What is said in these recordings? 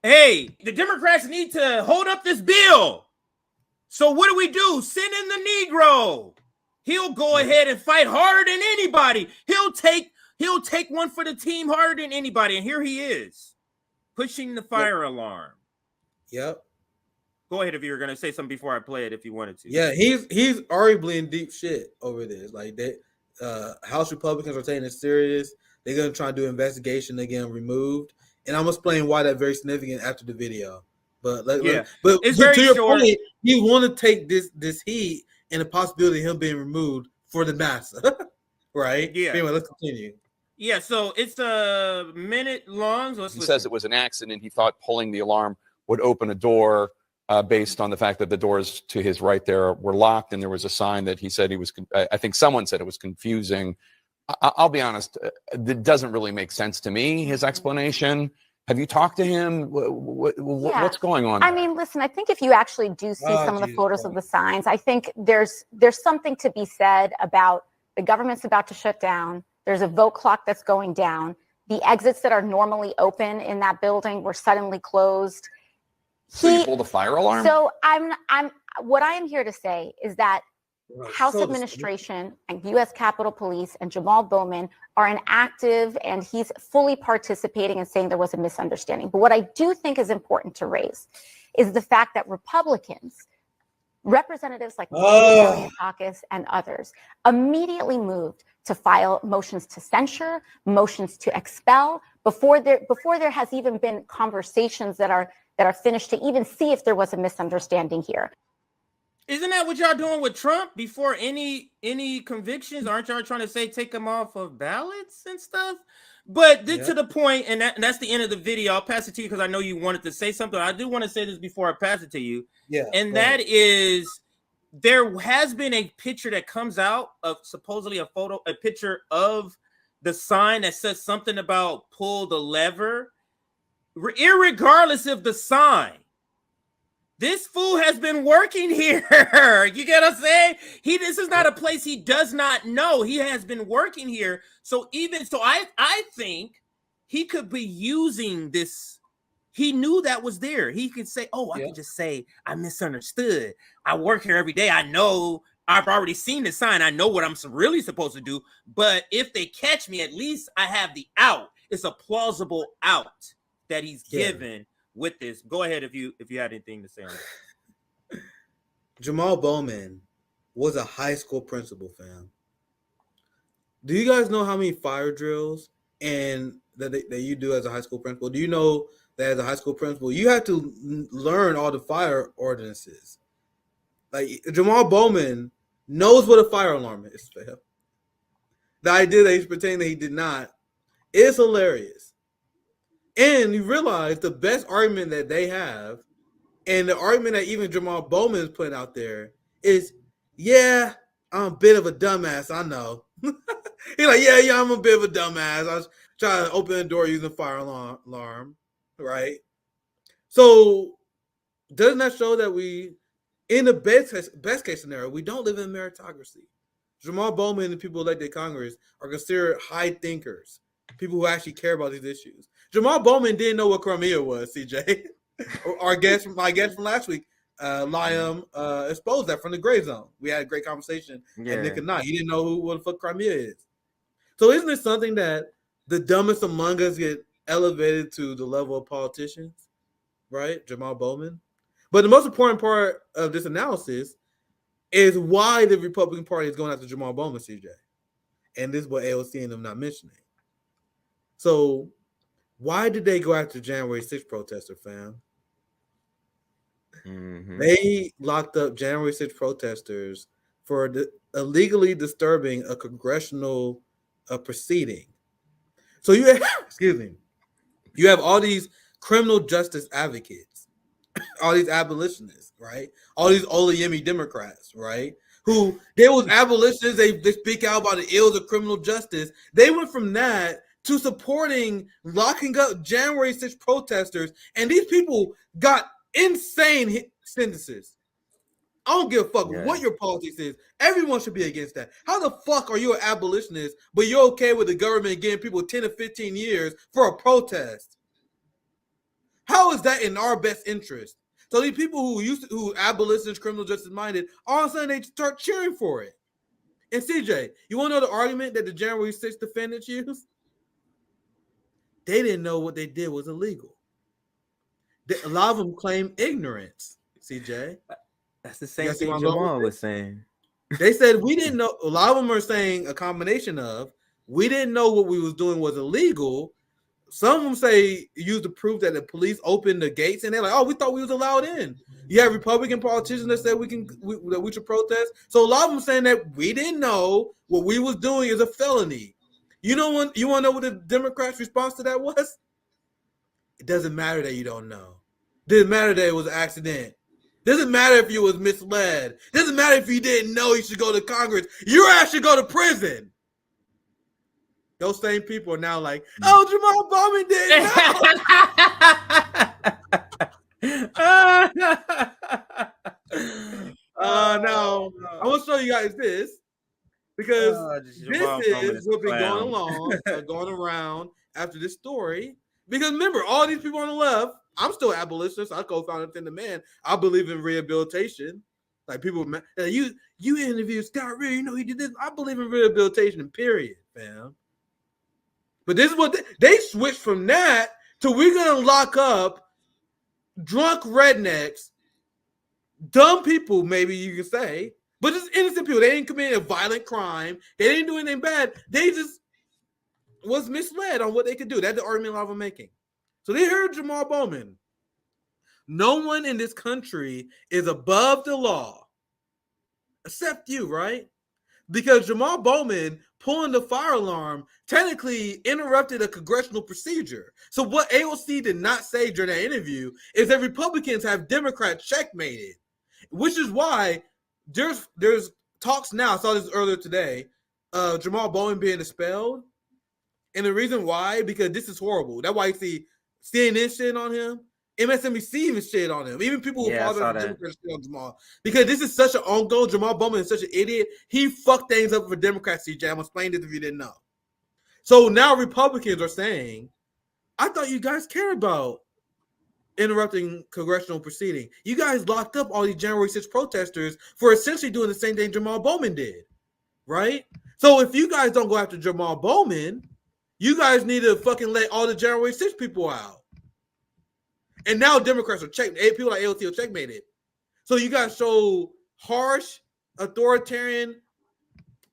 hey, the Democrats need to hold up this bill. So what do? Send in the Negro. He'll go ahead and fight harder than anybody. He'll take one for the team harder than anybody. And here he is, pushing the fire alarm. Yep. Go ahead if you were gonna say something before I play it, if you wanted to. Yeah, he's already in deep shit over this. Like House Republicans are taking it serious. They're gonna try to do an investigation. They're getting removed, and I'm gonna explain why that's very significant after the video. But it's very to your short. point, you want to take this heat and the possibility of him being removed for the massa, right? Yeah. Anyway, let's continue. Yeah, so it's a minute long. So he says it was an accident. He thought pulling the alarm would open a door based on the fact that the doors to his right there were locked, and there was a sign that he said he was. I think someone said it was confusing. I'll be honest, it doesn't really make sense to me, his explanation. Have you talked to him? What's going on? I mean, listen, I think if you actually do see some of the photos of the signs, I think there's something to be said about the government's about to shut down. There's a vote clock that's going down. The exits that are normally open in that building were suddenly closed. So you pulled the fire alarm? So what I am here to say is that House administration and U.S. Capitol Police and Jamaal Bowman are an active, and he's fully participating in saying there was a misunderstanding. But what I do think is important to raise is the fact that Republicans, representatives like the caucus and others, immediately moved to file motions to censure, motions to expel before there has even been conversations that are finished to even see if there was a misunderstanding here. Isn't that what y'all doing with Trump before any convictions? Aren't y'all trying to say take him off of ballots and stuff? But to the point, and that's the end of the video. I'll pass it to you because I know you wanted to say something. I do want to say this before I pass it to you. Yeah. And that is, there has been a picture that comes out of supposedly a picture of the sign that says something about pull the lever, irregardless of the sign. This fool has been working here. You get what I'm saying? This is not a place he does not know. He has been working here. So I think he could be using this. He knew that was there. He could say, I could just say, I misunderstood. I work here every day. I know I've already seen the sign. I know what I'm really supposed to do. But if they catch me, at least I have the out. It's a plausible out that he's given with this. Go ahead if you had anything to say on that. Jamaal Bowman was a high school principal, fam. Do you guys know how many fire drills and that you do as a high school principal? Do you know that as a high school principal, you have to learn all the fire ordinances? Like, Jamaal Bowman knows what a fire alarm is, fam. The idea that he's pretending that he did not is hilarious. And you realize the best argument that they have, and the argument that even Jamaal Bowman is putting out there, is, I'm a bit of a dumbass, I know. He's like, I'm a bit of a dumbass. I was trying to open the door using a fire alarm, right? So doesn't that show that we, in the best case scenario, we don't live in meritocracy? Jamaal Bowman and the people elected to Congress are considered high thinkers, people who actually care about these issues. Jamaal Bowman didn't know what Crimea was, CJ. My guest from last week, Liam, exposed that from the Gray Zone. We had a great conversation at Nick and Night. He didn't know what the fuck Crimea is. So isn't it something that the dumbest among us get elevated to the level of politicians, right? Jamaal Bowman. But the most important part of this analysis is why the Republican Party is going after Jamaal Bowman, CJ. And this is what AOC and them not mentioning. So why did they go after January 6th protester, fam? Mm-hmm. They locked up January 6th protesters for illegally disturbing a congressional proceeding. So you have all these criminal justice advocates, all these abolitionists, right? All these Olayemi Democrats, right? Who they was abolitionists, they speak out about the ills of criminal justice. They went from that to supporting locking up January 6th protesters, and these people got insane sentences. I don't give a fuck what your politics is. Everyone should be against that. How the fuck are you an abolitionist, but you're okay with the government giving people 10 to 15 years for a protest? How is that in our best interest? So these people who abolitionists, criminal justice minded, all of a sudden they start cheering for it. And CJ, you want to know the argument that the January 6th defendants used? They didn't know what they did was illegal. A lot of them claim ignorance. CJ, that's the same thing Jamaal was saying. They said we didn't know. A lot of them are saying a combination of we didn't know what we was doing was illegal. Some of them say use the proof that the police opened the gates, and they're like, "Oh, we thought we was allowed in." You have Republican politicians that said that we should protest. So a lot of them saying that we didn't know what we was doing is a felony. You want to know what the Democrats' response to that was? It doesn't matter that you don't know. It doesn't matter that it was an accident. It doesn't matter if you was misled. It doesn't matter if you didn't know you should go to Congress. Your ass should go to prison. Those same people are now like, oh, Jamaal Bowman didn't know. No, I want to show you guys this because this is what's been going around after this story. Because remember, all these people on the left, I'm still abolitionist. I co-founded Thin the Man. I believe in rehabilitation. Like people, you interviewed Scott Reed, you know he did this. I believe in rehabilitation. Period, fam. But this is what they switched from that to we're gonna lock up drunk rednecks, dumb people, maybe you can say, but just innocent people. They didn't commit a violent crime. They didn't do anything bad. They just was misled on what they could do. That's the argument a lot of them making. So they heard Jamaal Bowman. No one in this country is above the law, except you, right? Because Jamaal Bowman pulling the fire alarm technically interrupted a congressional procedure. So what AOC did not say during that interview is that Republicans have Democrats checkmated, which is why there's talks now. I saw this earlier today. Jamaal Bowman being expelled. And the reason why, because this is horrible. That's why you see CNN shit on him. MSNBC even shit on him. Even people who follow the Democrats shit on Jamaal. Because this is such an ongoing. Jamaal Bowman is such an idiot. He fucked things up for Democrats, CJ. I'm explaining this if you didn't know. So now Republicans are saying, I thought you guys cared about interrupting congressional proceeding. You guys locked up all these January 6th protesters for essentially doing the same thing Jamaal Bowman did. Right? So if you guys don't go after Jamaal Bowman, you guys need to fucking let all the January 6th people out. And now Democrats are people like AOC are checkmated. So you guys show harsh, authoritarian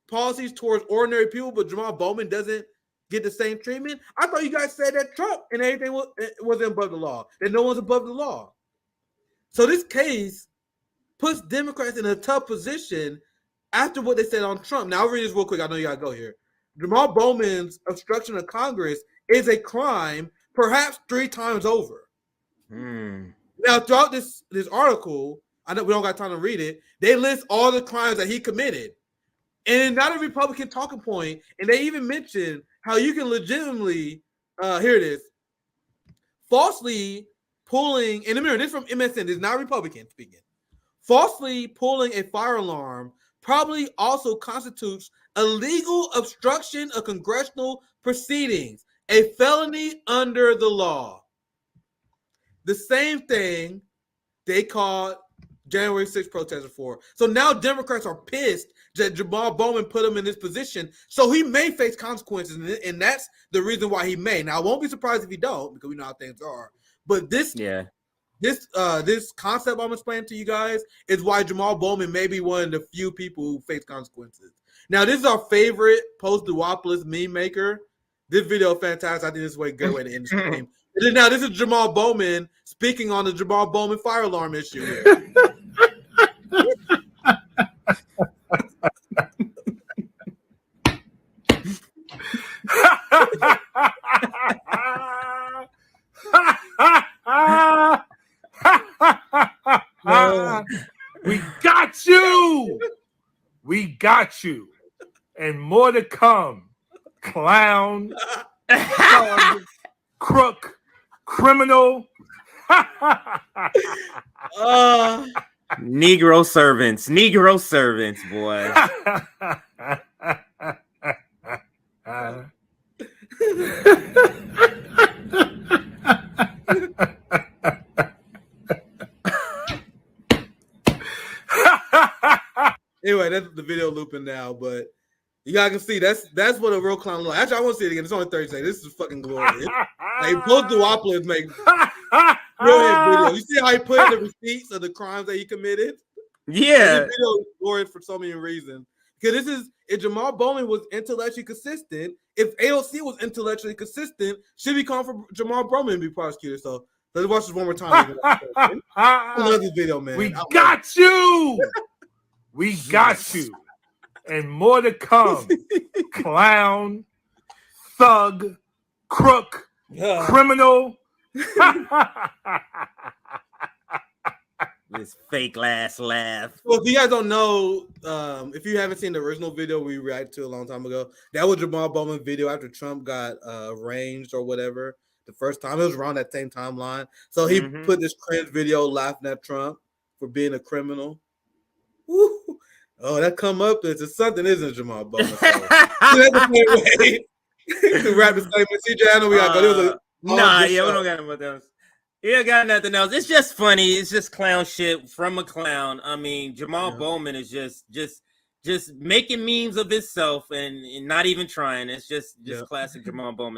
policies towards ordinary people, but Jamaal Bowman doesn't get the same treatment. I thought you guys said that Trump and everything wasn't above the law, that no one's above the law. So this case puts Democrats in a tough position after what they said on Trump. Now I'll read this real quick. I know you gotta go here. Jamaal Bowman's obstruction of Congress is a crime, perhaps 3 times over. Now, throughout this article, I know we don't got time to read it. They list all the crimes that he committed, and not a Republican talking point. And they even mention how you can legitimately, here it is, falsely pulling. And remember, this is from MSN. This is not Republican speaking. Falsely pulling a fire alarm probably also constitutes illegal obstruction of congressional proceedings, a felony under the law. The same thing they called January 6th protesters for. So now Democrats are pissed that Jamaal Bowman put him in this position. So he may face consequences, and that's the reason why he may. Now, I won't be surprised if he don't, because we know how things are. But this concept I'm explaining to you guys is why Jamaal Bowman may be one of the few people who face consequences. Now, this is our favorite post-Duopolis meme maker. This video is fantastic. I think this is a good way to end the stream. Now, this is Jamaal Bowman speaking on the Jamaal Bowman fire alarm issue here. We got you. We got you. And more to come. Clown. Crook. Criminal. Negro servants, boy. have the video looping now, but you guys can see that's what a real clown looks like. Actually, I want to see it again. It's only 30 seconds. This is fucking glorious. Like both duopolists make brilliant video. You see how he put in the receipts of the crimes that he committed? Yeah. This video is glorious for so many reasons. Because if Jamaal Bowman was intellectually consistent, if AOC was intellectually consistent, should be calling for Jamaal Bowman to be prosecuted. So let's watch this one more time. I love this video, man. We got you. We got you. And more to come. Clown, thug, crook, criminal. This fake last laugh. Well, if you guys don't know, if you haven't seen the original video we reacted to a long time ago, that was Jamaal Bowman video after Trump got arraigned or whatever. The first time, it was around that same timeline. So he put this cringe video laughing at Trump for being a criminal. Woo. Oh, that come up is something, isn't Jamaal Bowman? So, that's the same way. To wrap the statement. CJ, I know we got to go. We don't got nothing else. Yeah, got nothing else. It's just funny. It's just clown shit from a clown. I mean, Jamaal Bowman is just making memes of himself and not even trying. It's just classic Jamaal Bowman.